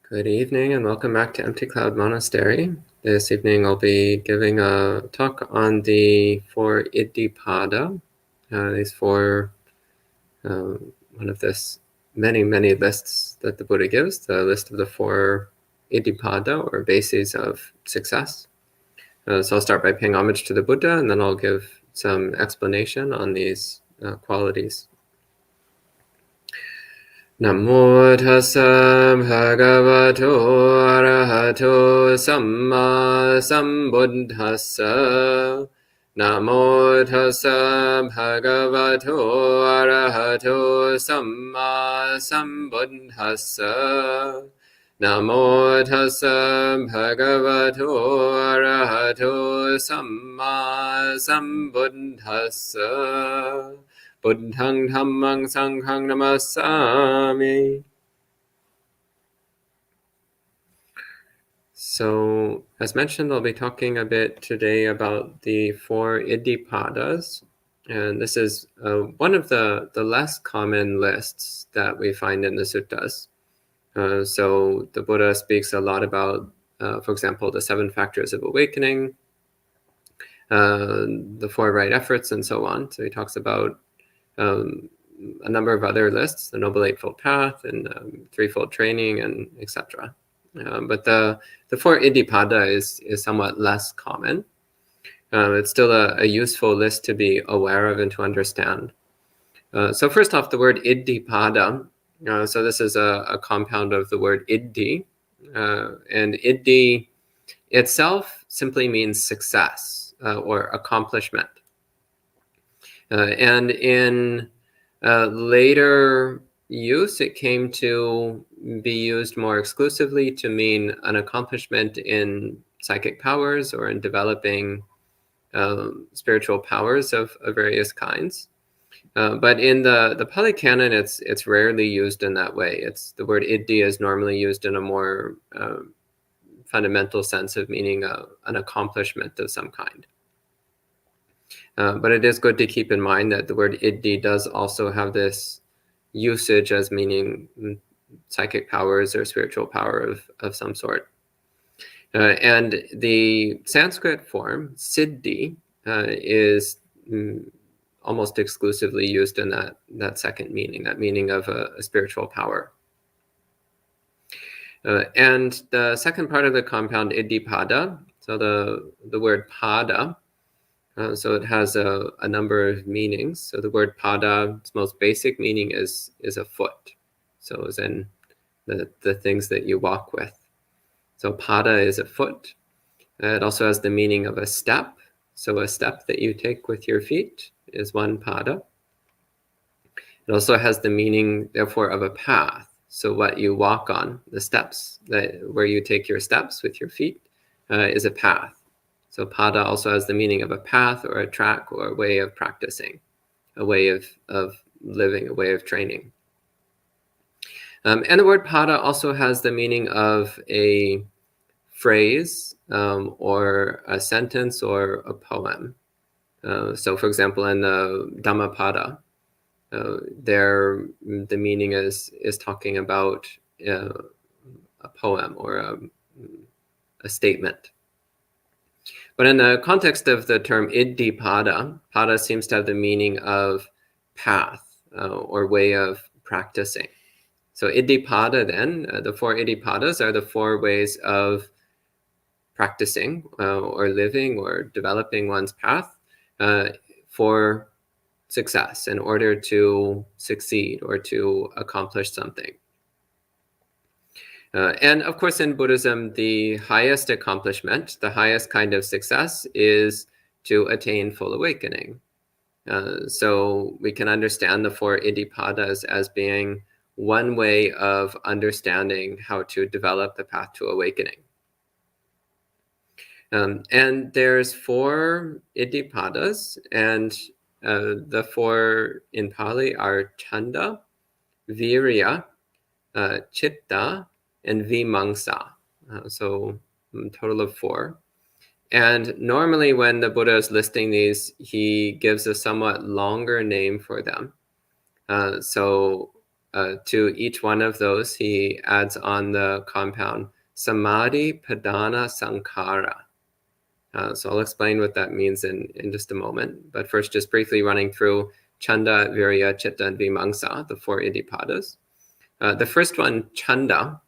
Good evening and welcome back to Empty Cloud Monastery. This evening I'll be giving a talk on the four Iddhipada. These four, one of this many lists that the Buddha gives, the list of the four Iddhipada or bases of success. So I'll start by paying homage to the Buddha and then I'll give some explanation on these qualities. Namo tassa bhagavato arahato samma sambuddhassa. Namo tassa bhagavato arahato samma sambuddhassa. Namo tassa bhagavato arahato samma sambuddhassa. Buddhang dhammang sanghang namasami. So, as mentioned, I'll be talking a bit today about the four Iddhipadas. And this is one of the less common lists that we find in the suttas. So the Buddha speaks a lot about, for example, the 7 factors of awakening, the 4 right efforts, and so on. So he talks about a number of other lists, the Noble Eightfold Path and Threefold Training, and etc. But the 4 Iddhipada is somewhat less common. It's still a useful list to be aware of and to understand. So first off, the word Iddhipada. So this is a compound of the word Iddhi. And Iddhi itself simply means success or accomplishment. And in later use, it came to be used more exclusively to mean an accomplishment in psychic powers or in developing spiritual powers of various kinds. But in the Pali Canon, it's rarely used in that way. The word Iddhi is normally used in a more fundamental sense of meaning an accomplishment of some kind. But it is good to keep in mind that the word Iddhi does also have this usage as meaning psychic powers or spiritual power of some sort. And the Sanskrit form, Siddhi, is almost exclusively used in that second meaning, that meaning of a spiritual power. And the second part of the compound, Iddhipada, so the word pada, so it has a number of meanings. So the word pada, its most basic meaning is a foot. So as in the things that you walk with. So pada is a foot. It also has the meaning of a step. So a step that you take with your feet is one pada. It also has the meaning, therefore, of a path. So what you walk on, the steps, where you take your steps with your feet, is a path. So pada also has the meaning of a path or a track or a way of practicing, a way of living, a way of training. And the word pada also has the meaning of a phrase or a sentence or a poem. So for example, in the Dhammapada, the meaning is talking about a poem or a statement. But in the context of the term Iddhipada, pada seems to have the meaning of path or way of practicing. So Iddhipada then, the 4 Iddhipadas are the 4 ways of practicing or living or developing one's path for success in order to succeed or to accomplish something. And of course, in Buddhism, the highest accomplishment, the highest kind of success is to attain full awakening. So we can understand the 4 Iddhipadas as being one way of understanding how to develop the path to awakening. And there's 4 Iddhipadas, and the 4 in Pali are Chanda, Virya, Chitta, and Vimamsa. So a total of 4. And normally when the Buddha is listing these, he gives a somewhat longer name for them. So to each one of those, he adds on the compound samadhi padana sankhara. So I'll explain what that means in just a moment. But first, just briefly running through chanda, virya, chitta, and vimamsa, the 4 Iddhipadas. The first one, chanda.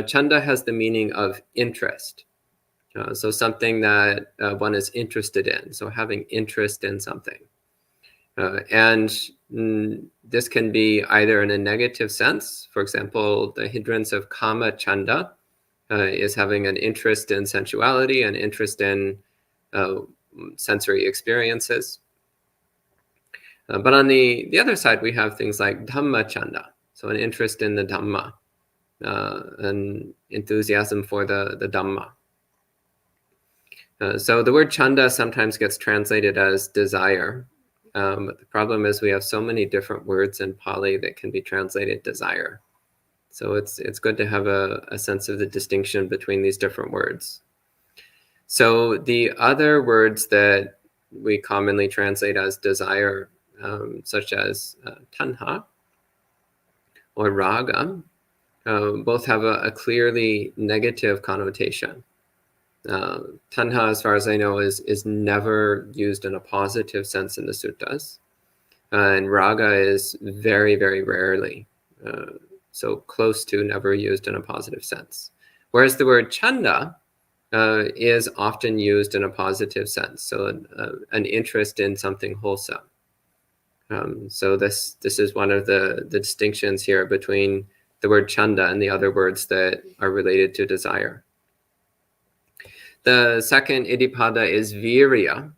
Chanda has the meaning of interest. So something that one is interested in. So having interest in something. And this can be either in a negative sense. For example, the hindrance of kama chanda is having an interest in sensuality, an interest in sensory experiences. But on the other side, we have things like dhamma chanda, so an interest in the dhamma, an enthusiasm for the dhamma. So the word chanda sometimes gets translated as desire. But the problem is we have so many different words in Pali that can be translated desire. So it's good to have a sense of the distinction between these different words. So the other words that we commonly translate as desire, such as tanha or raga, both have a clearly negative connotation. Tanha, as far as I know, is never used in a positive sense in the suttas. And raga is very, very rarely, so close to never used in a positive sense. Whereas the word chanda is often used in a positive sense, so an interest in something wholesome. So this is one of the distinctions here between the word chanda and the other words that are related to desire. The second Iddhipada is virya.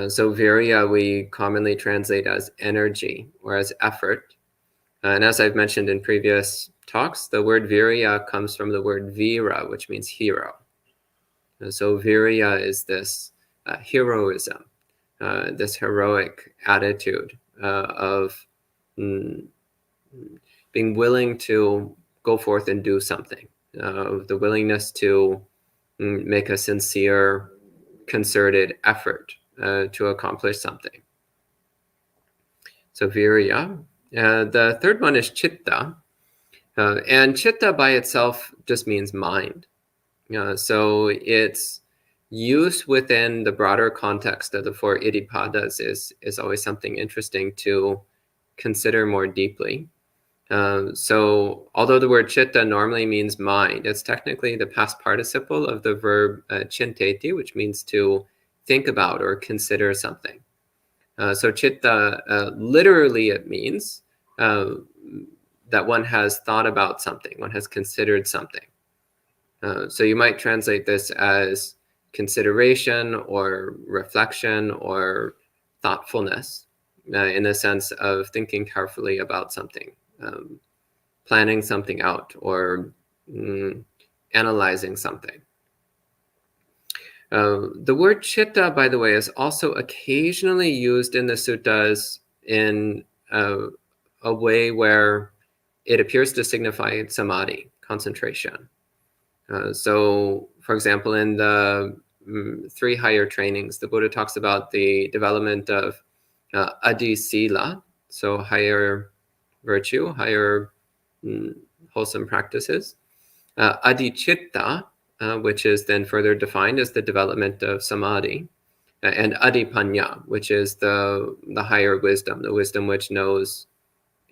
So virya we commonly translate as energy or as effort. And as I've mentioned in previous talks, the word virya comes from the word vira, which means hero. So virya is this heroism, this heroic attitude of being willing to go forth and do something, the willingness to make a sincere, concerted effort to accomplish something. So virya. The third one is chitta. And chitta by itself just means mind. So its use within the broader context of the 4 Iddhipadas is always something interesting to consider more deeply. So although the word chitta normally means mind, it's technically the past participle of the verb chinteti, which means to think about or consider something. So chitta, literally it means that one has thought about something, one has considered something. So you might translate this as consideration or reflection or thoughtfulness in the sense of thinking carefully about something. Planning something out or analyzing something. The word chitta, by the way, is also occasionally used in the suttas in a way where it appears to signify samadhi, concentration. So, for example, in the 3 higher trainings, the Buddha talks about the development of adi sila, so higher virtue, higher wholesome practices. Adi chitta, which is then further defined as the development of samadhi, and adi panya, which is the higher wisdom, the wisdom which knows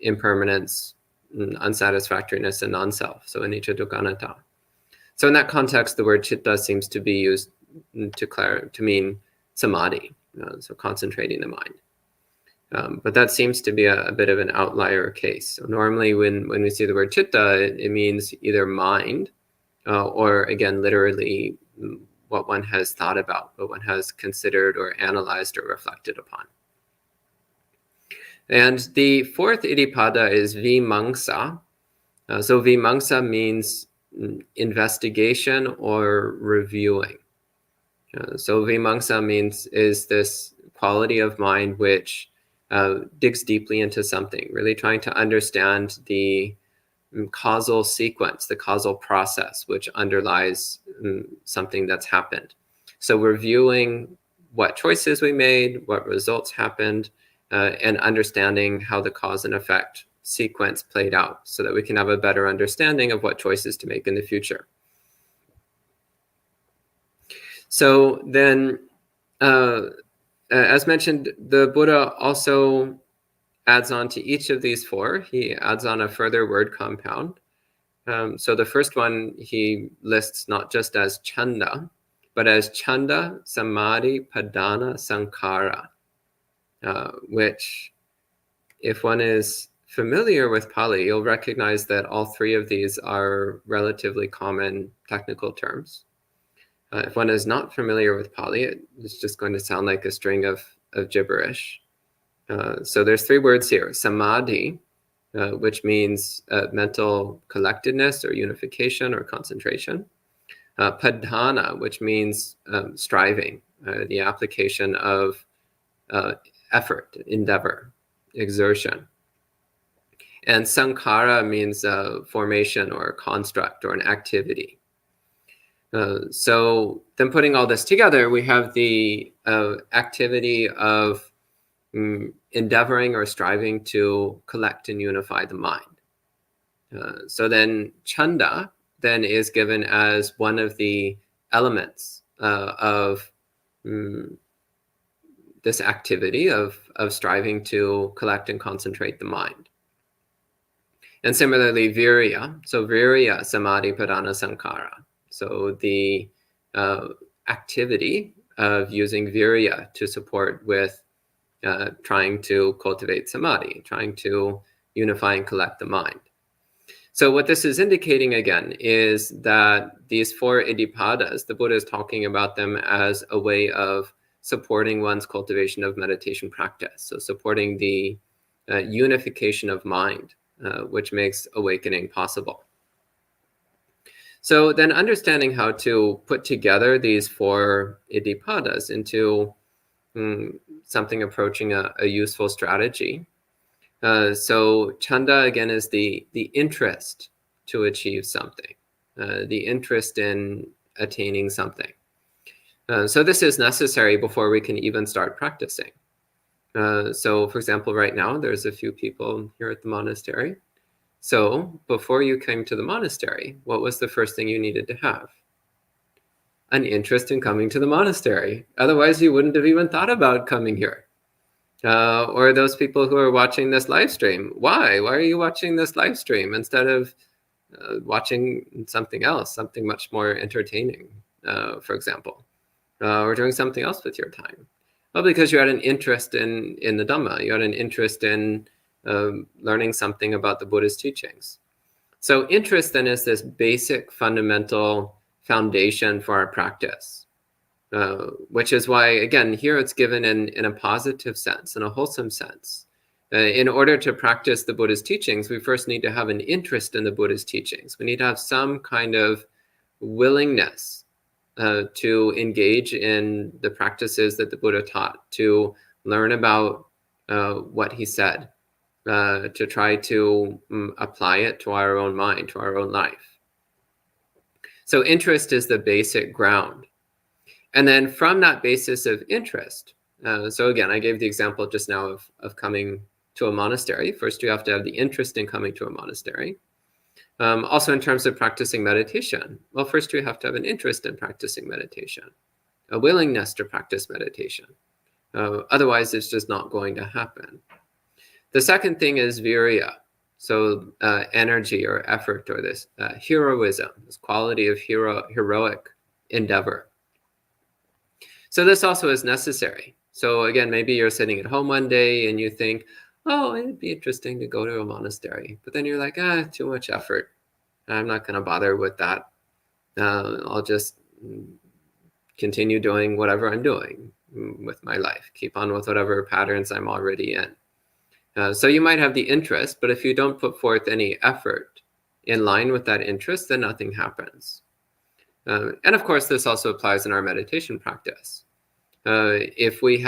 impermanence, unsatisfactoriness, and non-self, so anicca dukkha anatta. So in that context, the word chitta seems to be used to mean samadhi, so concentrating the mind. But that seems to be a bit of an outlier case. So normally when we see the word chitta, it means either mind or, again, literally what one has thought about, what one has considered or analyzed or reflected upon. And the 4th Iddhipada is vimamsa. So vimamsa means investigation or reviewing. So vimamsa is this quality of mind which digs deeply into something, really trying to understand the causal sequence, the causal process which underlies something that's happened. So reviewing what choices we made, what results happened, and understanding how the cause and effect sequence played out so that we can have a better understanding of what choices to make in the future. So then, as mentioned, the Buddha also adds on to each of these four. He adds on a further word compound. So the first one he lists not just as chanda, but as chanda, samadhi, padana, sankhara, which, if one is familiar with Pali, you'll recognize that all three of these are relatively common technical terms. If one is not familiar with Pali, it's just going to sound like a string of gibberish. So there's three words here: samadhi, which means mental collectedness or unification or concentration. Padhana, which means striving, the application of effort, endeavor, exertion. And sankhara means formation or construct or an activity. So then putting all this together, we have the activity of endeavoring or striving to collect and unify the mind. So then chanda then is given as one of the elements of this activity of striving to collect and concentrate the mind. And similarly, virya. So virya, samadhi, padana, sankhara. So the activity of using virya to support with trying to cultivate samadhi, trying to unify and collect the mind. So what this is indicating again is that these four Iddhipadas, the Buddha is talking about them as a way of supporting one's cultivation of meditation practice. So supporting the unification of mind, which makes awakening possible. So then understanding how to put together these four Iddhipadas into something approaching a useful strategy. So chanda, again, is the interest to achieve something, the interest in attaining something. So this is necessary before we can even start practicing. So for example, right now, there's a few people here at the monastery. So before you came to the monastery, what was the first thing you needed to have? An interest in coming to the monastery. Otherwise, you wouldn't have even thought about coming here. Or those people who are watching this live stream. Why? Why are you watching this live stream instead of watching something else, something much more entertaining, for example, or doing something else with your time? Well, because you had an interest in the Dhamma. You had an interest in learning something about the Buddha's teachings. So interest then is this basic fundamental foundation for our practice, which is why, again, here it's given in a positive sense, in a wholesome sense. In order to practice the Buddha's teachings, we first need to have an interest in the Buddha's teachings. We need to have some kind of willingness to engage in the practices that the Buddha taught, to learn about what he said, to try to apply it to our own mind, to our own life. So interest is the basic ground. And then from that basis of interest, so again, I gave the example just now of coming to a monastery. First, you have to have the interest in coming to a monastery. Also in terms of practicing meditation, well, first you have to have an interest in practicing meditation, a willingness to practice meditation. Otherwise, it's just not going to happen. The second thing is virya, so energy or effort, or this heroism, this quality of heroic endeavor. So this also is necessary. So again, maybe you're sitting at home one day and you think, oh, it'd be interesting to go to a monastery. But then you're like, too much effort. I'm not going to bother with that. I'll just continue doing whatever I'm doing with my life. Keep on with whatever patterns I'm already in. So you might have the interest, but if you don't put forth any effort in line with that interest, then nothing happens. And of course, this also applies in our meditation practice. Even if we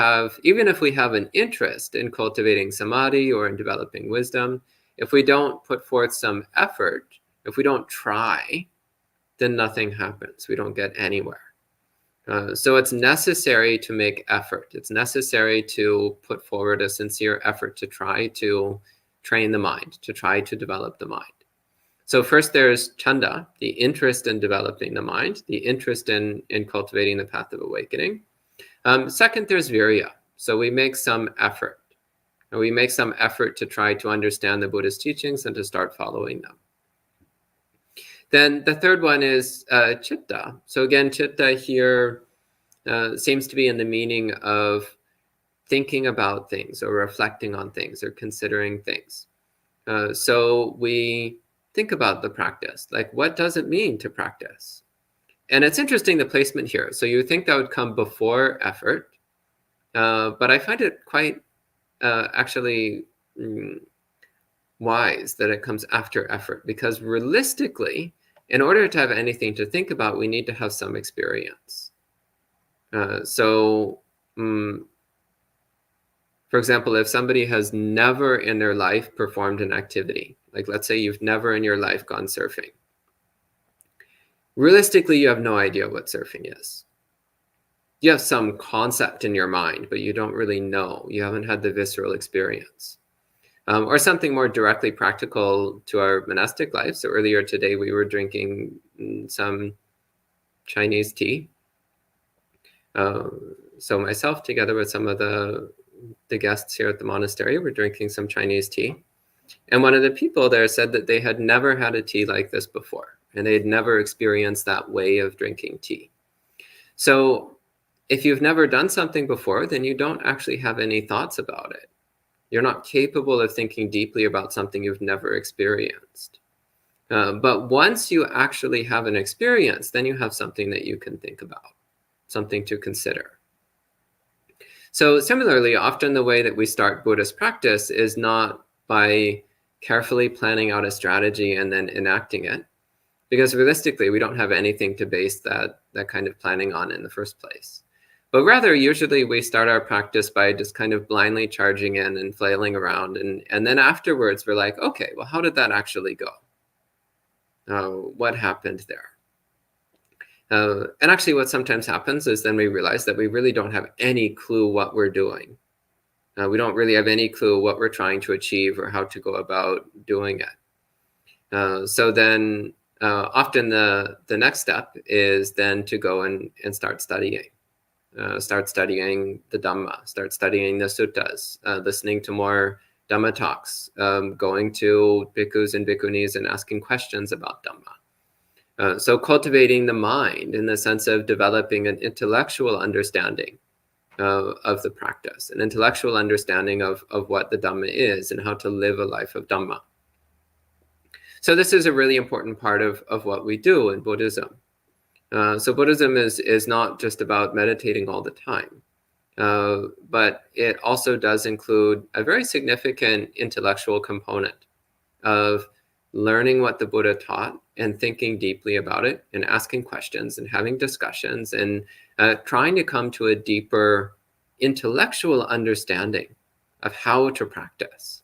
have an interest in cultivating samadhi or in developing wisdom, if we don't put forth some effort, if we don't try, then nothing happens. We don't get anywhere. So it's necessary to make effort. It's necessary to put forward a sincere effort to try to train the mind, to try to develop the mind. So first there's chanda, the interest in developing the mind, the interest in cultivating the path of awakening. Second, there's virya. So we make some effort. And we make some effort to try to understand the Buddhist teachings and to start following them. Then the third one is chitta. So again, chitta here seems to be in the meaning of thinking about things or reflecting on things or considering things. So we think about the practice, like what does it mean to practice? And it's interesting, the placement here. So you think that would come before effort, but I find it quite actually wise that it comes after effort, because realistically, in order to have anything to think about, we need to have some experience. For example, if somebody has never in their life performed an activity, like let's say you've never in your life gone surfing, realistically, you have no idea what surfing is. You have some concept in your mind, but you don't really know. You haven't had the visceral experience. Or something more directly practical to our monastic life. So earlier today, we were drinking some Chinese tea. So myself, together with some of the guests here at the monastery, were drinking some Chinese tea. And one of the people there said that they had never had a tea like this before, and they had never experienced that way of drinking tea. So if you've never done something before, then you don't actually have any thoughts about it. You're not capable of thinking deeply about something you've never experienced. But once you actually have an experience, then you have something that you can think about, something to consider. So similarly, often the way that we start Buddhist practice is not by carefully planning out a strategy and then enacting it, because realistically, we don't have anything to base that kind of planning on in the first place. But rather, usually we start our practice by just kind of blindly charging in and flailing around. And then afterwards, we're like, okay, well, how did that actually go? What happened there? And actually what sometimes happens is then we realize that we really don't have any clue what we're doing. We don't really have any clue what we're trying to achieve or how to go about doing it. So then often the next step is then to go and start studying. Start studying the Dhamma, start studying the suttas, listening to more Dhamma talks, going to bhikkhus and bhikkhunis and asking questions about Dhamma. So cultivating the mind in the sense of developing an intellectual understanding of the practice, an intellectual understanding of what the Dhamma is and how to live a life of Dhamma. So this is a really important part of what we do in Buddhism. So Buddhism is not just about meditating all the time, but it also does include a very significant intellectual component of learning what the Buddha taught and thinking deeply about it and asking questions and having discussions and trying to come to a deeper intellectual understanding of how to practice.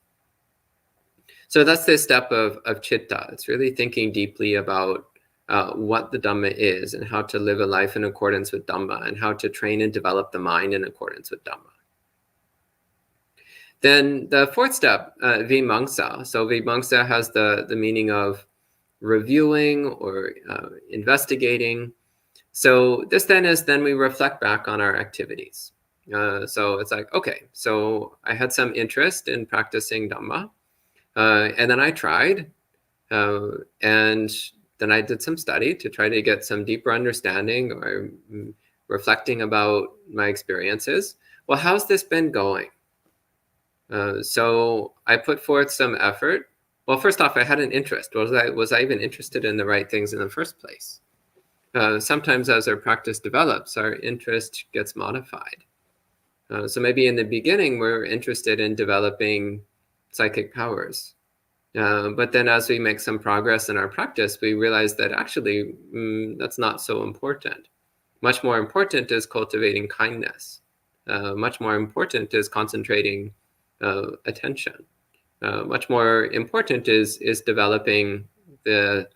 So that's the step of citta. It's really thinking deeply about what the Dhamma is and how to live a life in accordance with Dhamma and how to train and develop the mind in accordance with Dhamma. Then the fourth step, vimamsa. So vimamsa has the meaning of reviewing or investigating. So this then we reflect back on our activities. So it's like, okay, so I had some interest in practicing Dhamma, and then I tried, and then I did some study to try to get some deeper understanding or reflecting about my experiences. Well, how's this been going? So I put forth some effort. Well, first off, I had an interest. Was I even interested in the right things in the first place? Sometimes as our practice develops, our interest gets modified. So maybe in the beginning, we're interested in developing psychic powers. But then as we make some progress in our practice, we realize that actually that's not so important. Much more important is cultivating kindness. Much more important is concentrating attention. Much more important is developing the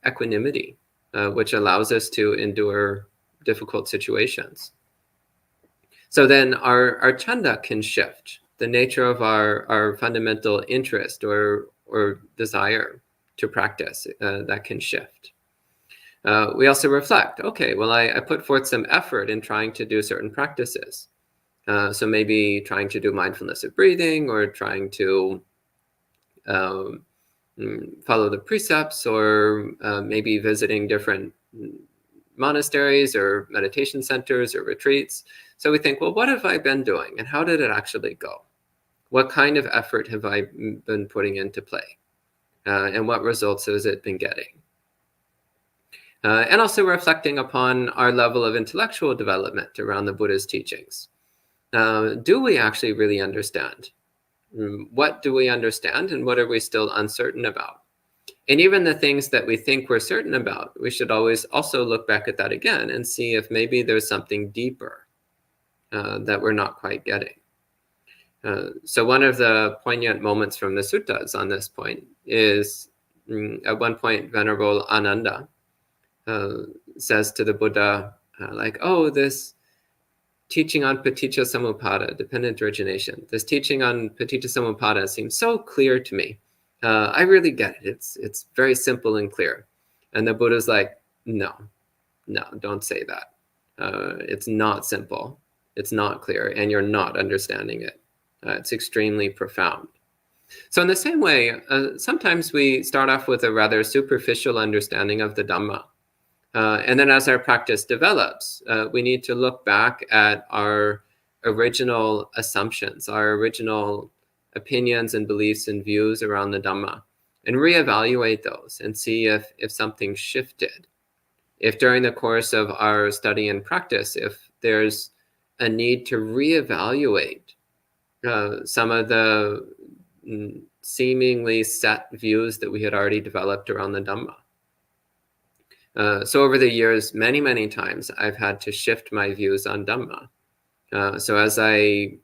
equanimity, which allows us to endure difficult situations. So then our chanda can shift. the nature of our fundamental interest or desire to practice that can shift. We also reflect, okay, well, I put forth some effort in trying to do certain practices. So maybe trying to do mindfulness of breathing, or trying to follow the precepts, or maybe visiting different monasteries or meditation centers or retreats. So we think, well, what have I been doing and how did it actually go? What kind of effort have I been putting into play? And what results has it been getting? And also reflecting upon our level of intellectual development around the Buddha's teachings. Do we actually really understand? What do we understand and what are we still uncertain about? And even the things that we think we're certain about, we should always also look back at that again and see if maybe there's something deeper that we're not quite getting. So one of the poignant moments from the suttas on this point is at one point Venerable Ananda says to the Buddha, like, oh, this teaching on paticca samuppada, dependent origination, this teaching on paticca samuppada seems so clear to me. I really get it. It's very simple and clear. And the Buddha's like, no, don't say that. It's not simple. It's not clear, and you're not understanding it. It's extremely profound. So in the same way, sometimes we start off with a rather superficial understanding of the Dhamma. And then as our practice develops, we need to look back at our original assumptions, our original opinions and beliefs and views around the Dhamma, and reevaluate those and see if something shifted. If during the course of our study and practice, if there's a need to reevaluate some of the seemingly set views that we had already developed around the Dhamma. So over the years, many times, I've had to shift my views on Dhamma. So as I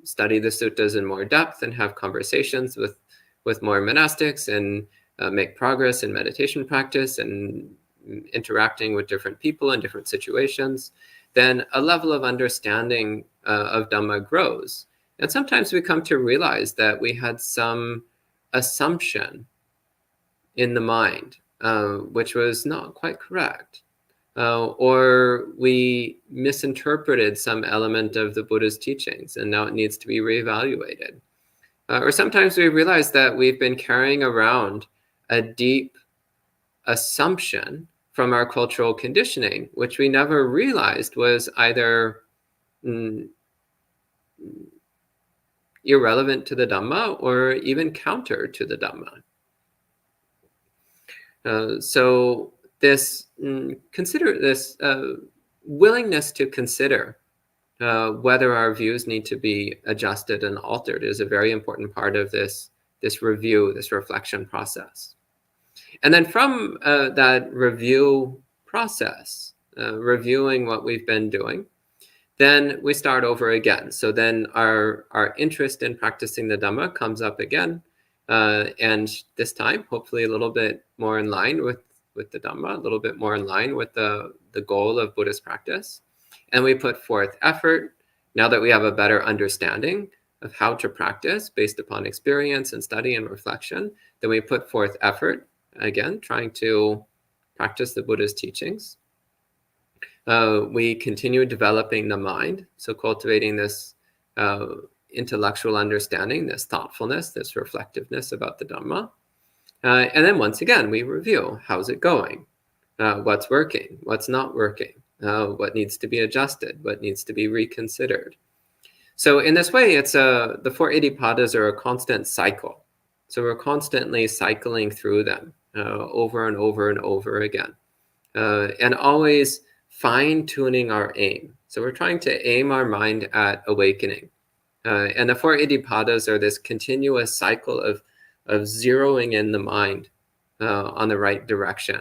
study the suttas in more depth and have conversations with more monastics and make progress in meditation practice and interacting with different people in different situations, then a level of understanding of Dhamma grows. And sometimes we come to realize that we had some assumption in the mind, which was not quite correct. Or we misinterpreted some element of the Buddha's teachings, and now it needs to be reevaluated. Or sometimes we realize that we've been carrying around a deep assumption from our cultural conditioning, which we never realized was either irrelevant to the Dhamma or even counter to the Dhamma. So this willingness to consider whether our views need to be adjusted and altered is a very important part of this review, this reflection process. And then from that review process, reviewing what we've been doing, then we start over again. So then our interest in practicing the Dhamma comes up again. And this time, hopefully a little bit more in line with the Dhamma, a little bit more in line with the goal of Buddhist practice. And we put forth effort. Now that we have a better understanding of how to practice based upon experience and study and reflection, then we put forth effort, again, trying to practice the Buddha's teachings. We continue developing the mind, so cultivating this intellectual understanding, this thoughtfulness, this reflectiveness about the Dhamma. And then once again, we review, how's it going? What's working? What's not working? What needs to be adjusted? What needs to be reconsidered? So in this way, it's the 4 Iddhipadas are a constant cycle. So we're constantly cycling through them over and over and over again. And always fine-tuning our aim. So we're trying to aim our mind at awakening. And the 4 Iddhipadas are this continuous cycle of zeroing in the mind on the right direction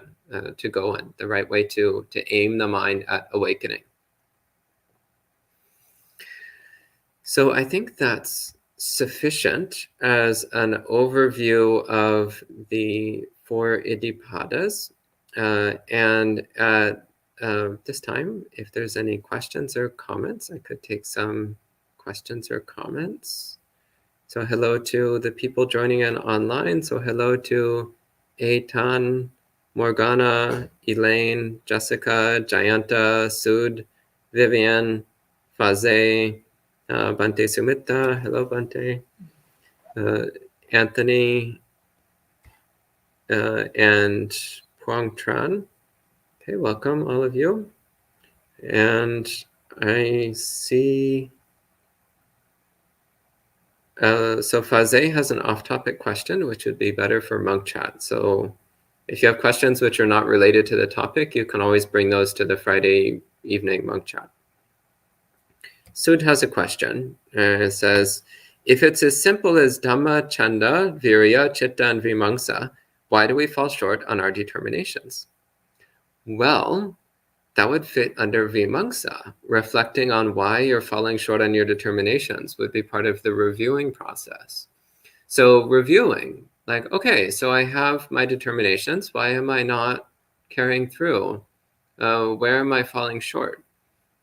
to go in, the right way to aim the mind at awakening. So I think that's sufficient as an overview of the 4 Iddhipadas. And at this time, if there's any questions or comments, I could take some questions or comments. So hello to the people joining in online. So hello to Eitan, Morgana, Elaine, Jessica, Jayanta, Sud, Vivian, Faze, Bhante Sumita. Hello, Bhante. Anthony, and Quang Tran. Okay, welcome all of you. And I see, so Faze has an off-topic question, which would be better for monk chat. So if you have questions which are not related to the topic, you can always bring those to the Friday evening monk chat. Sud has a question. It says, if it's as simple as Dhamma, Chanda, Virya, Chitta, and Vimamsa, why do we fall short on our determinations? Well, that would fit under Vimamsa. Reflecting on why you're falling short on your determinations would be part of the reviewing process. So reviewing, like, okay, so I have my determinations. Why am I not carrying through? Where am I falling short?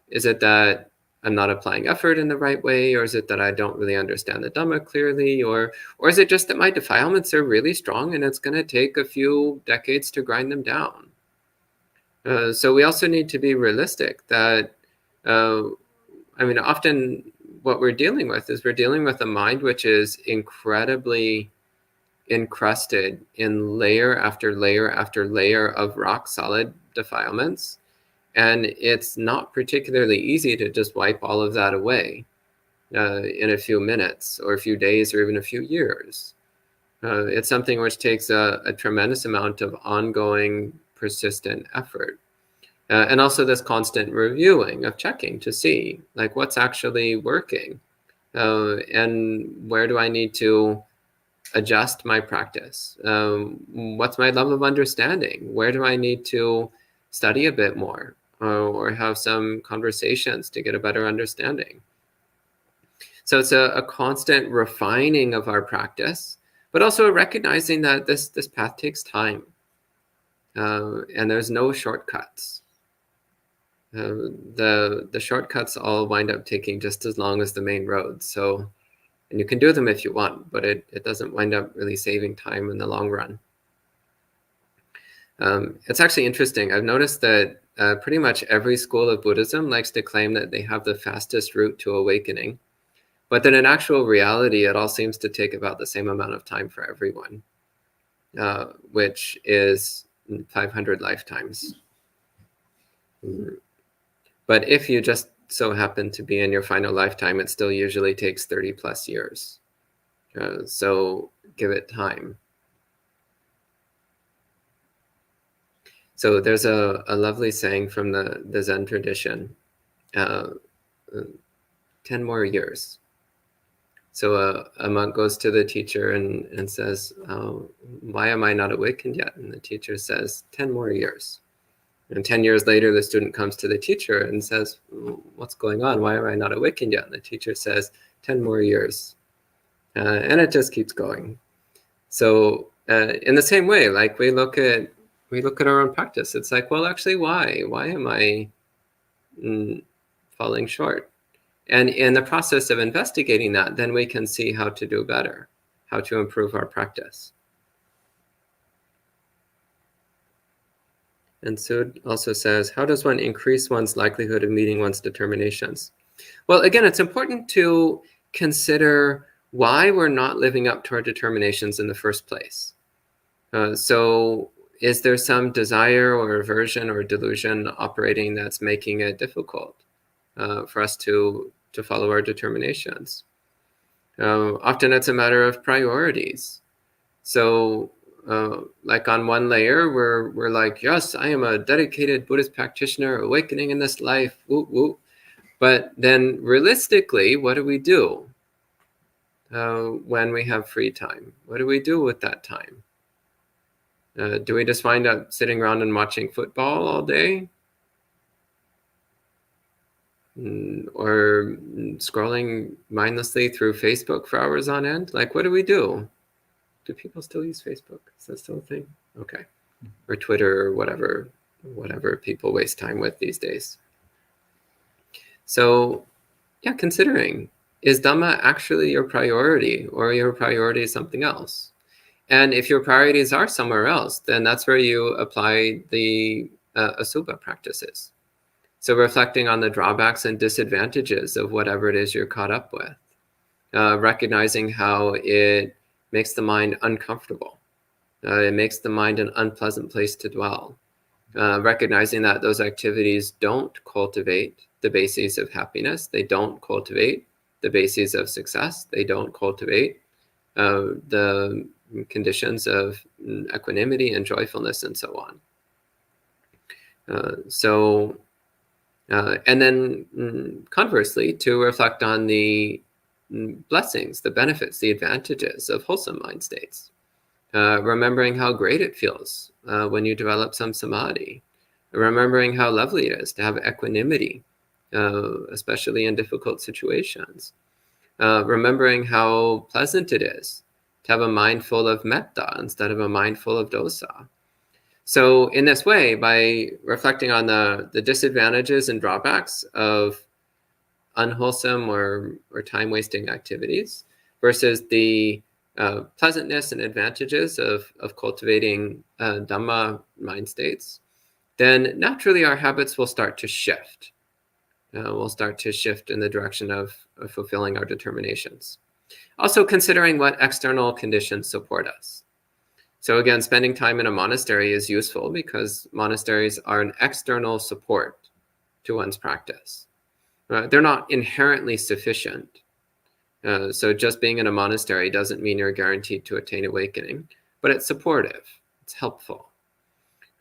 Is it that I'm not applying effort in the right way? Or is it that I don't really understand the Dhamma clearly? Or is it just that my defilements are really strong and it's going to take a few decades to grind them down? So we also need to be realistic that, I mean, often what we're dealing with is we're dealing with a mind which is incredibly encrusted in layer after layer after layer of rock solid defilements. And it's not particularly easy to just wipe all of that away in a few minutes or a few days or even a few years. It's something which takes a tremendous amount of ongoing, persistent effort. And also this constant reviewing of checking to see like what's actually working and where do I need to adjust my practice? What's my level of understanding? Where do I need to study a bit more or have some conversations to get a better understanding? So it's a constant refining of our practice, but also recognizing that this path takes time and there's no shortcuts. The shortcuts all wind up taking just as long as the main road. So, and you can do them if you want, but it doesn't wind up really saving time in the long run. It's actually interesting. I've noticed that pretty much every school of Buddhism likes to claim that they have the fastest route to awakening, but then in actual reality, it all seems to take about the same amount of time for everyone, which is 500 lifetimes. But if you just so happen to be in your final lifetime, it still usually takes 30 plus years. So give it time. So there's a lovely saying from the Zen tradition, 10 more years. So a monk goes to the teacher and says, why am I not awakened yet? And the teacher says, 10 more years. And 10 years later, the student comes to the teacher and says, what's going on? Why am I not awakened yet? And the teacher says, 10 more years. And it just keeps going. So in the same way, like we look at our own practice. It's like, well, actually, why? Why am I falling short? And in the process of investigating that, then we can see how to do better, how to improve our practice. And Sud also says, how does one increase one's likelihood of meeting one's determinations? Well, again, it's important to consider why we're not living up to our determinations in the first place. So is there some desire or aversion or delusion operating that's making it difficult for us to follow our determinations? Often it's a matter of priorities. So like on one layer, we're like, yes, I am a dedicated Buddhist practitioner, awakening in this life, woo woo. But then realistically, what do we do when we have free time? What do we do with that time? Do we just wind up sitting around and watching football all day? Or scrolling mindlessly through Facebook for hours on end? Like, what do we do? Do people still use Facebook? Is that still a thing? Okay. Or Twitter or whatever people waste time with these days. So yeah, considering is Dhamma actually your priority, or your priority is something else? And if your priorities are somewhere else, then that's where you apply the Asubha practices. So reflecting on the drawbacks and disadvantages of whatever it is you're caught up with, recognizing how it makes the mind uncomfortable. It makes the mind an unpleasant place to dwell. Recognizing that those activities don't cultivate the bases of happiness. They don't cultivate the bases of success. They don't cultivate the conditions of equanimity and joyfulness and so on. And then conversely, to reflect on the blessings, the benefits, the advantages of wholesome mind states. Remembering how great it feels when you develop some samadhi. Remembering how lovely it is to have equanimity, especially in difficult situations. Remembering how pleasant it is to have a mind full of metta instead of a mind full of dosa. So in this way, by reflecting on the disadvantages and drawbacks of unwholesome or time-wasting activities versus the pleasantness and advantages of cultivating Dhamma mind states, then naturally our habits will start to shift. We'll start to shift in the direction of fulfilling our determinations. Also considering what external conditions support us. So again, spending time in a monastery is useful because monasteries are an external support to one's practice. They're not inherently sufficient. So just being in a monastery doesn't mean you're guaranteed to attain awakening, but it's supportive, it's helpful.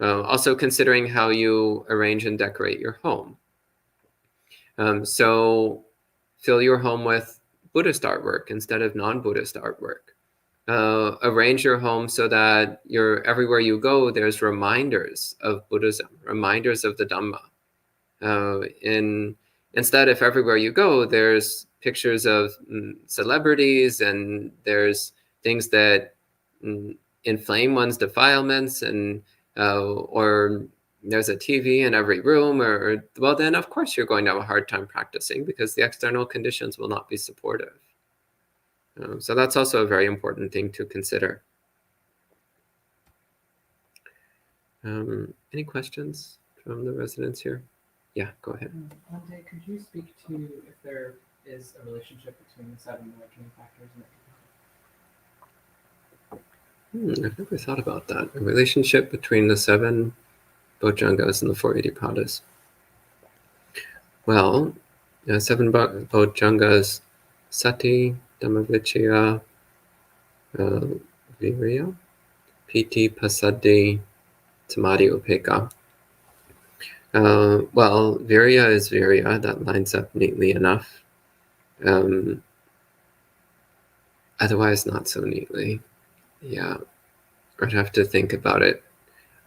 Also considering how you arrange and decorate your home. So fill your home with Buddhist artwork instead of non-Buddhist artwork. Arrange your home so that everywhere you go, there's reminders of Buddhism, reminders of the Dhamma. Instead, if everywhere you go, there's pictures of celebrities and there's things that inflame one's defilements, and or there's a TV in every room, well, then of course you're going to have a hard time practicing because the external conditions will not be supportive. So that's also a very important thing to consider. Any questions from the residents here? Yeah, go ahead. Bhante, could you speak to if there is a relationship between the 7 awakening factors and I've never thought about that. A relationship between the 7 bojjhangas and the 4 iddhipadas. Well, 7 bojjhangas: sati, dhammavicaya, virya, piti, passaddhi, samadhi, upekkha. Well, virya is virya. That lines up neatly enough. Otherwise, not so neatly. Yeah, I'd have to think about it.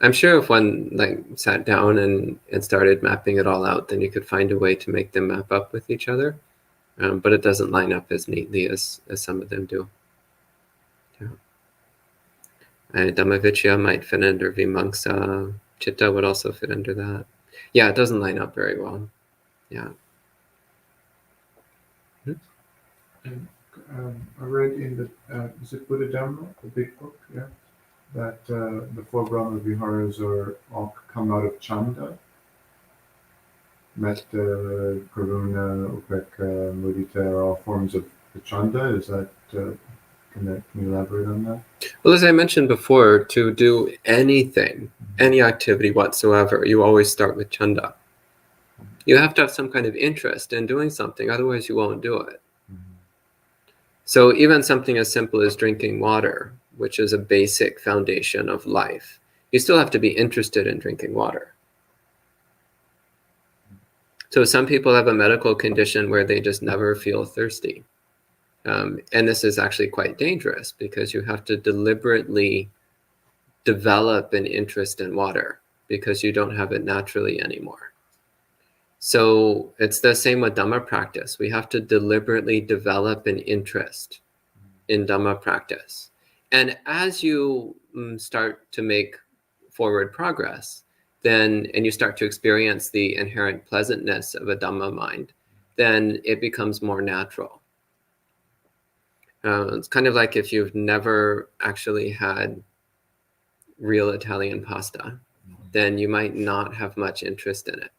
I'm sure if one sat down and started mapping it all out, then you could find a way to make them map up with each other. But it doesn't line up as neatly as some of them do. Yeah. Dhammavicaya might fit under vimamsa. Chitta would also fit under that. Yeah, it doesn't line up very well. Yeah. And I read in the is it Buddha Dhamma, the big book, yeah, that the 4 Brahma Viharas all come out of Chanda. Metta, Karuna, Upekkha, Mudita are all forms of the Chanda. Is that can you elaborate on that? Well, as I mentioned before, to do anything, any activity whatsoever, you always start with Chanda. You have to have some kind of interest in doing something, otherwise you won't do it. So even something as simple as drinking water, which is a basic foundation of life, you still have to be interested in drinking water. So some people have a medical condition where they just never feel thirsty. And this is actually quite dangerous because you have to deliberately develop an interest in water because you don't have it naturally anymore. So it's the same with Dhamma practice. We have to deliberately develop an interest in Dhamma practice. And as you start to make forward progress, and you start to experience the inherent pleasantness of a Dhamma mind, then it becomes more natural. It's kind of like if you've never actually had real Italian pasta, then you might not have much interest in it.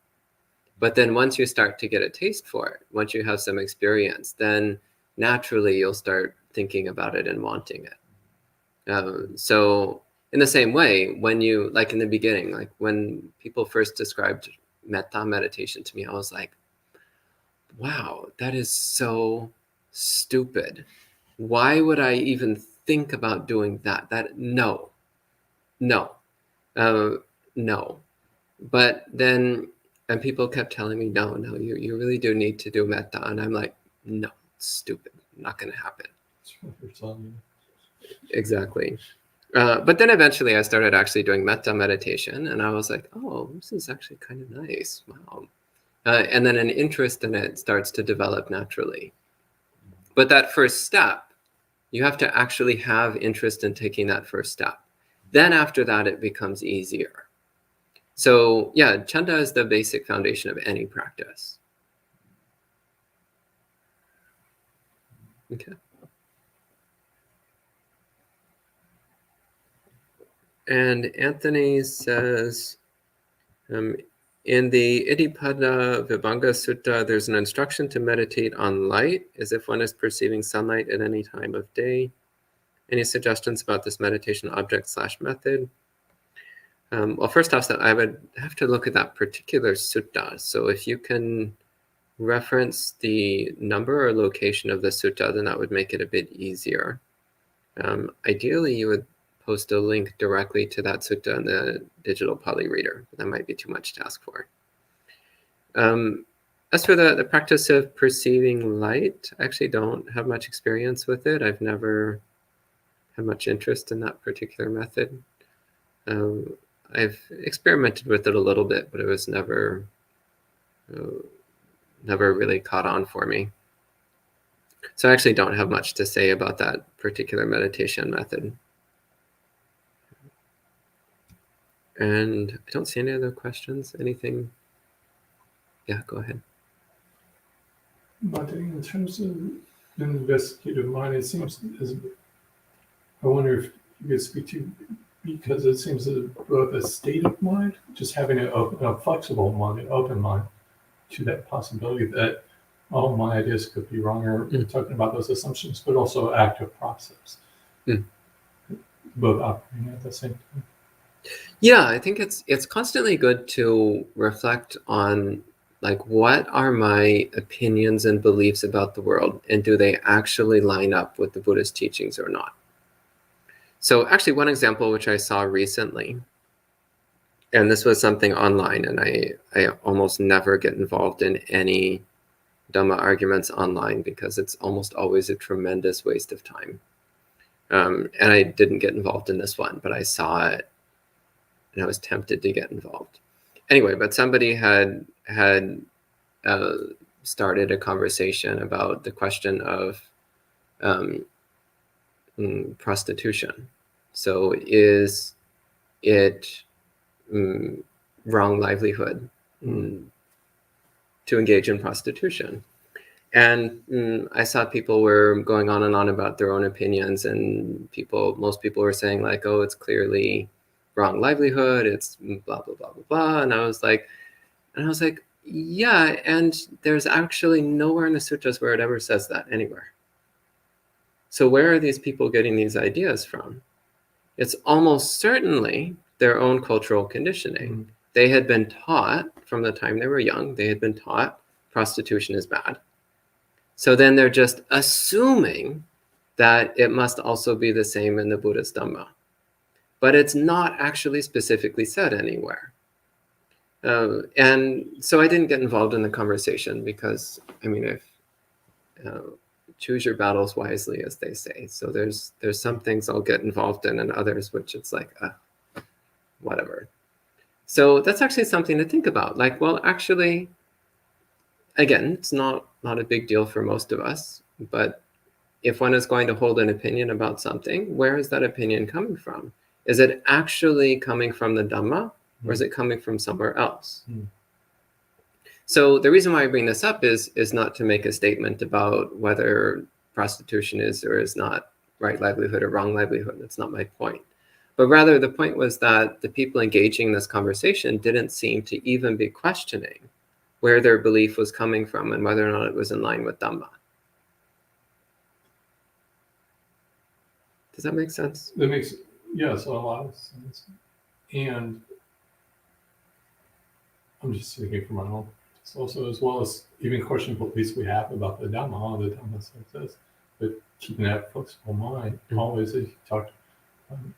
But then once you start to get a taste for it, once you have some experience, then naturally you'll start thinking about it and wanting it. So in the same way, when you, like in the beginning, like when people first described metta meditation to me, I was like, wow, that is so stupid. Why would I even think about doing that? No. But then, and people kept telling me, no, you really do need to do metta. And I'm like, no, it's stupid. Not going to happen. Exactly. But then eventually I started actually doing metta meditation, and I was like, oh, this is actually kind of nice. Wow. And then an interest in it starts to develop naturally. But that first step, you have to actually have interest in taking that first step. Then after that, it becomes easier. So yeah, chanda is the basic foundation of any practice. Okay. And Anthony says, in the Iddhipada Vibhanga Sutta, there's an instruction to meditate on light as if one is perceiving sunlight at any time of day. Any suggestions about this meditation object / method? Well, first off, I would have to look at that particular sutta. So if you can reference the number or location of the sutta, then that would make it a bit easier. Ideally, you would post a link directly to that sutta in the digital Pali reader. That might be too much to ask for. As for the practice of perceiving light, I actually don't have much experience with it. I've never had much interest in that particular method. I've experimented with it a little bit, but it was never really caught on for me. So I actually don't have much to say about that particular meditation method. And I don't see any other questions. Anything? Yeah, go ahead. But in terms of investigative mind, it seems, I wonder if you could speak to, because it seems both a state of mind, just having a flexible mind, an open mind to that possibility that, oh, my ideas could be wrong, or talking about those assumptions, but also active process. Both operating at the same time. Yeah, I think it's constantly good to reflect on, like, what are my opinions and beliefs about the world, and do they actually line up with the Buddhist teachings or not? So actually, one example which I saw recently, and this was something online, and I almost never get involved in any Dhamma arguments online because it's almost always a tremendous waste of time. And I didn't get involved in this one, but I saw it and I was tempted to get involved. Anyway, but somebody had started a conversation about the question of prostitution. So is it wrong livelihood to engage in prostitution? And I saw people were going on and on about their own opinions, and most people were saying like, oh, it's clearly wrong livelihood, it's blah, blah, blah, blah, blah. And I was like, yeah, and there's actually nowhere in the sutras where it ever says that anywhere. So where are these people getting these ideas from? It's almost certainly their own cultural conditioning. They had been taught from the time they were young, they had been taught prostitution is bad. So then they're just assuming that it must also be the same in the Buddhist Dhamma. But it's not actually specifically said anywhere. And so I didn't get involved in the conversation because, I mean, if choose your battles wisely, as they say. So there's some things I'll get involved in and others which it's like, whatever. So that's actually something to think about. Like, well, actually, again, it's not a big deal for most of us, but if one is going to hold an opinion about something, where is that opinion coming from? Is it actually coming from the Dhamma, or is it coming from somewhere else? So the reason why I bring this up is not to make a statement about whether prostitution is or is not right livelihood or wrong livelihood. That's not my point. But rather, the point was that the people engaging in this conversation didn't seem to even be questioning where their belief was coming from and whether or not it was in line with Dhamma. Does that make sense? That makes, yes, a lot of sense. And I'm just speaking for my own. It's also, as well as even questioning beliefs we have about the Dhamma, the Dhamma says this, but keeping that flexible mind, always, as you talked,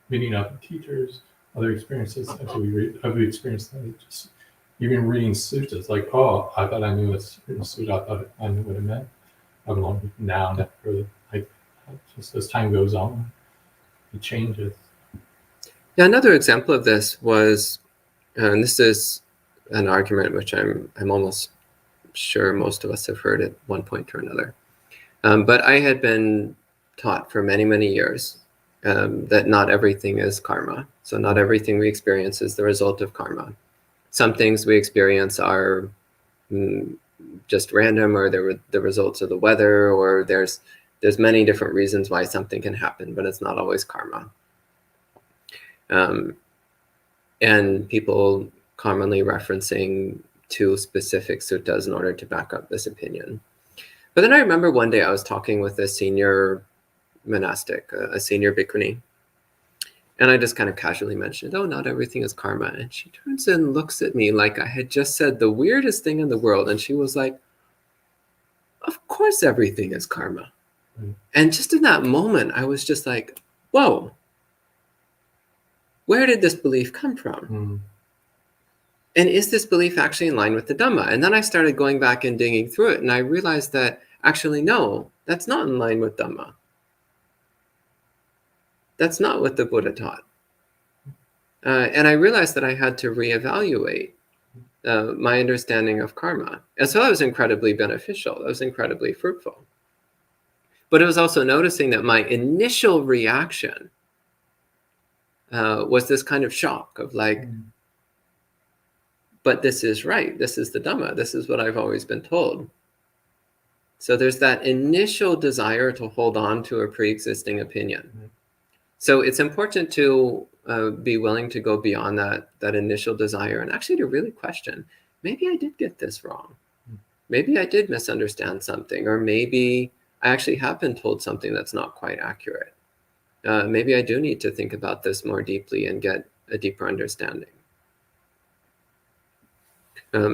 meeting up with teachers, other experiences, as we read, have we experienced that? Just even reading suttas, like, oh, I thought I knew a certain sutta, I thought I knew what it meant. I've learned now, not really, like, just as time goes on, it changes. Yeah, another example of this was, and this is an argument which I'm almost sure most of us have heard at one point or another. But I had been taught for many, many years that not everything is karma. So not everything we experience is the result of karma. Some things we experience are just random, or they're the results of the weather, or there's many different reasons why something can happen, but it's not always karma. And people commonly referencing 2 specific suttas in order to back up this opinion. But then I remember one day I was talking with a senior monastic, a senior bhikkhuni, and I just kind of casually mentioned, oh, not everything is karma. And she turns and looks at me like I had just said the weirdest thing in the world. And she was like, of course everything is karma. Mm. And just in that moment, I was just like, whoa, where did this belief come from? Mm. And is this belief actually in line with the Dhamma? And then I started going back and digging through it, and I realized that actually, no, that's not in line with Dhamma. That's not what the Buddha taught. And I realized that I had to reevaluate my understanding of karma. And so that was incredibly beneficial. That was incredibly fruitful. But it was also noticing that my initial reaction was this kind of shock of like, but this is right. This is the Dhamma. This is what I've always been told. So there's that initial desire to hold on to a pre-existing opinion. So it's important to be willing to go beyond that initial desire and actually to really question, maybe I did get this wrong. Maybe I did misunderstand something, or maybe I actually have been told something that's not quite accurate. Maybe I do need to think about this more deeply and get a deeper understanding.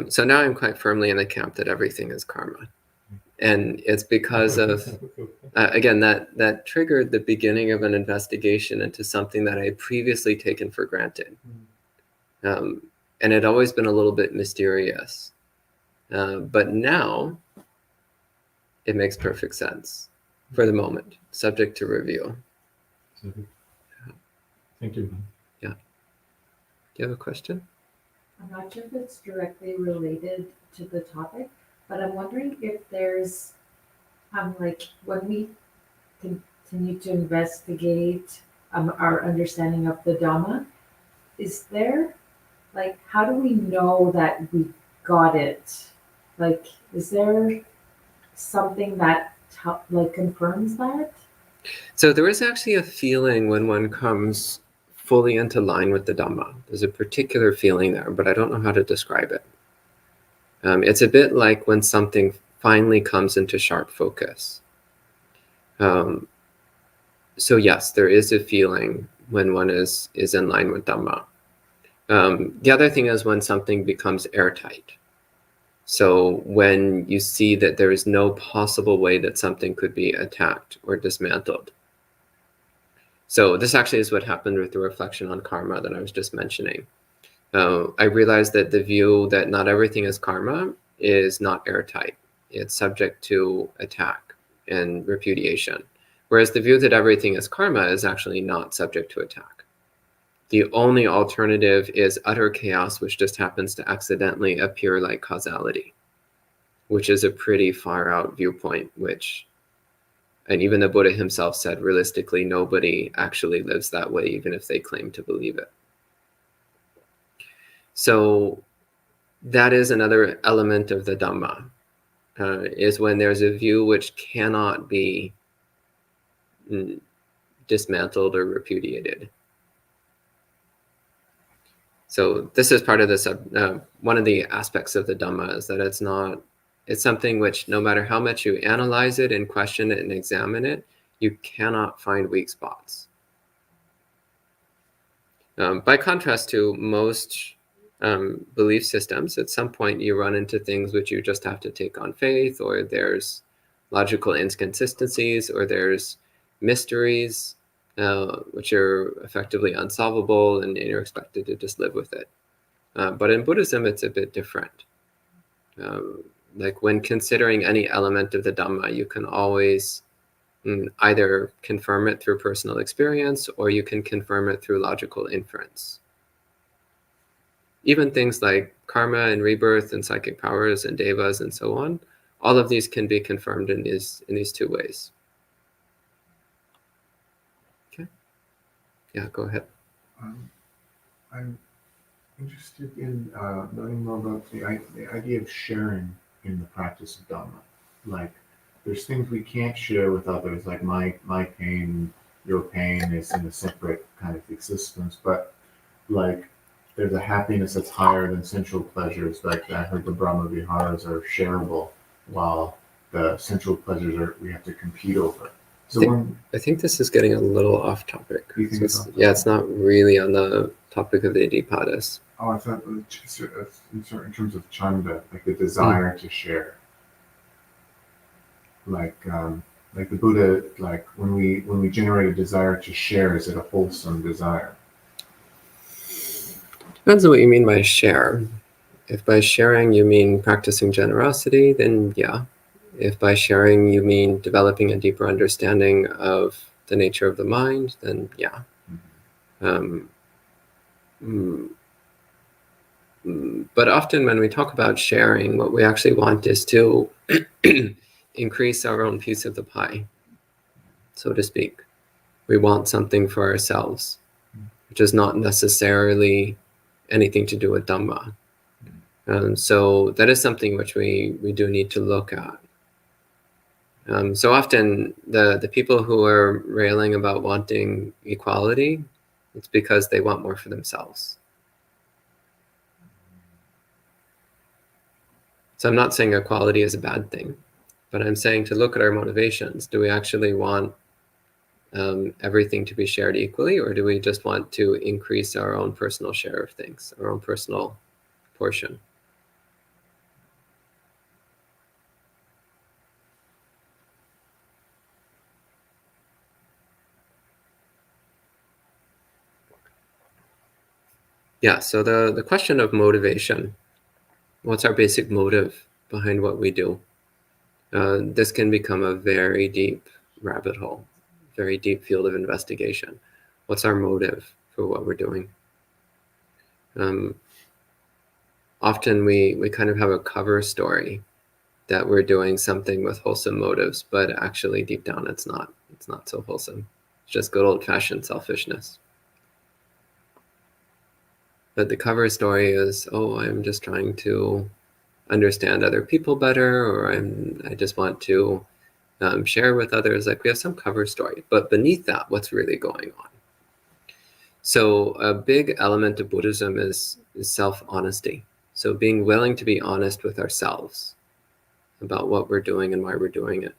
So now I'm quite firmly in the camp that everything is karma. And it's because of, again, that triggered the beginning of an investigation into something that I had previously taken for granted. And it had always been a little bit mysterious. But now it makes perfect sense for the moment, subject to review. Thank you. Yeah. Do you have a question? I'm not sure if it's directly related to the topic, but I'm wondering if there's, like, when we continue to investigate our understanding of the Dhamma, is there, like, how do we know that we got it? Like, is there something that, like, confirms that? So there is actually a feeling when one comes fully into line with the Dhamma. There's a particular feeling there, but I don't know how to describe it. It's a bit like when something finally comes into sharp focus. So yes, there is a feeling when one is in line with Dhamma. The other thing is when something becomes airtight. So when you see that there is no possible way that something could be attacked or dismantled. So this actually is what happened with the reflection on karma that I was just mentioning. I realized that the view that not everything is karma is not airtight. It's subject to attack and repudiation. Whereas the view that everything is karma is actually not subject to attack. The only alternative is utter chaos, which just happens to accidentally appear like causality, which is a pretty far out viewpoint, and even the Buddha himself said, realistically, nobody actually lives that way, even if they claim to believe it. So that is another element of the Dhamma, is when there's a view which cannot be dismantled or repudiated. So this is part of this. One of the aspects of the Dhamma is that it's something which, no matter how much you analyze it and question it and examine it, you cannot find weak spots. By contrast to most belief systems, at some point you run into things which you just have to take on faith, or there's logical inconsistencies, or there's mysteries which are effectively unsolvable, and you're expected to just live with it. But in Buddhism, it's a bit different. Like when considering any element of the Dhamma, you can always either confirm it through personal experience, or you can confirm it through logical inference. Even things like karma and rebirth and psychic powers and devas and so on, all of these can be confirmed in these two ways. Okay. Yeah, go ahead. I'm interested in learning more about the idea of sharing in the practice of Dhamma. Like, there's things we can't share with others, like my pain, your pain is in a separate kind of existence, but like there's a happiness that's higher than sensual pleasures. Like I heard the Brahma Viharas are shareable, while the sensual pleasures we have to compete over. So I think this is getting a little off topic. You think it's off topic? Yeah, it's not really on the topic of the Iddhipadas. Oh, I thought in terms of chanda, like the desire to share. Like the Buddha, like when we generate a desire to share, is it a wholesome desire? Depends on what you mean by share. If by sharing you mean practicing generosity, then yeah. If by sharing you mean developing a deeper understanding of the nature of the mind, then yeah. But often when we talk about sharing, what we actually want is to increase our own piece of the pie, so to speak. We want something for ourselves, which is not necessarily anything to do with Dhamma. So that is something which we do need to look at. So often the people who are railing about wanting equality, it's because they want more for themselves. So I'm not saying equality is a bad thing, but I'm saying to look at our motivations. Do we actually want everything to be shared equally, or do we just want to increase our own personal share of things, our own personal portion? Yeah, so the question of motivation, what's our basic motive behind what we do? This can become a very deep rabbit hole, very deep field of investigation. What's our motive for what we're doing? Often we kind of have a cover story that we're doing something with wholesome motives, but actually deep down it's not so wholesome. It's just good old-fashioned selfishness. But the cover story is, oh, I'm just trying to understand other people better, or I just want to share with others. Like, we have some cover story, but beneath that, what's really going on? So a big element of Buddhism is self-honesty. So being willing to be honest with ourselves about what we're doing and why we're doing it.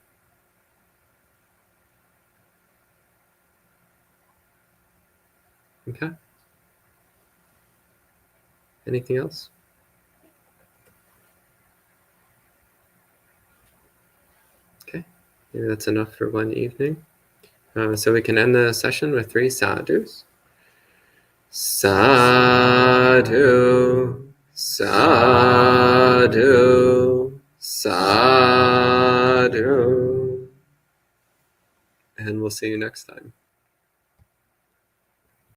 Okay. Anything else? Okay, maybe that's enough for one evening. So we can end the session with 3 sadhus. Sadhu, sadhu, sadhu. And we'll see you next time.